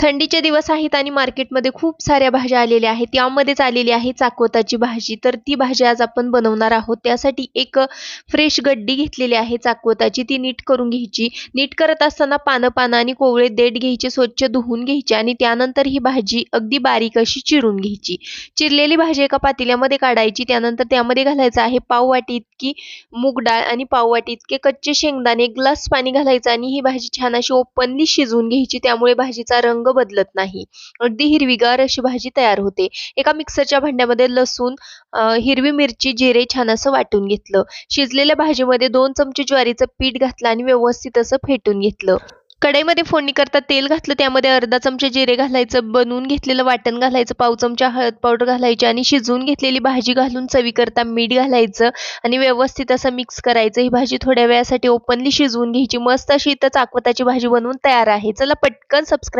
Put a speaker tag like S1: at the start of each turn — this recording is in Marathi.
S1: थंडीचे दिवस आहेत आणि मार्केटमध्ये खूप साऱ्या भाज्या आलेल्या आहेत. यामध्येच आलेली आहे चाकवताची भाजी. तर ती भाजी आज आपण बनवणार आहोत. त्यासाठी एक फ्रेश गड्डी घेतलेली आहे चाकवताची. ती नीट करून घ्यायची. नीट करत असताना पानं आणि कोवळे देठ घ्यायचे, स्वच्छ धुवून घ्यायचे आणि त्यानंतर ही भाजी अगदी बारीक अशी चिरून घ्यायची. चिरलेली भाजी एका पातेल्यामध्ये काढायची. त्यानंतर त्यामध्ये घालायचं आहे पाव वाटी इतकी मूग डाळ आणि पाव वाटी इतके कच्चे शेंगदाणे, 1 ग्लास पाणी घालायचं आणि ही भाजी छान अशी ओपनली शिजवून घ्यायची. त्यामुळे भाजीचा रंग बदलत नाही. अगदी हिरवीगार अशी भाजी तयार होते. एका मिक्सरच्या भांड्यामध्ये लसूण, हिरवी मिरची, जिरे छान असं वाटून घेतलं. शिजलेल्या भाजीमध्ये 2 चमचे ज्वारीचं पीठ घातलं आणि व्यवस्थित असं फेटून घेतलं. कढईमध्ये फोडणी करता तेल घातलं. त्यामध्ये अर्धा चमचा जिरे घालायचं, बनवून घेतलेलं वाटण घालायचं, पाव चमचा हळद पावडर घालायची आणि शिजवून घेतलेली भाजी घालून चवीकरता मीठ घालायचं आणि व्यवस्थित असं मिक्स करायचं. ही भाजी थोड्या वेळासाठी ओपनली शिजवून घ्यायची. मस्त अशी इथं चाकवताची भाजी बनवून तयार आहे. चला पटकन सबस्क्राईब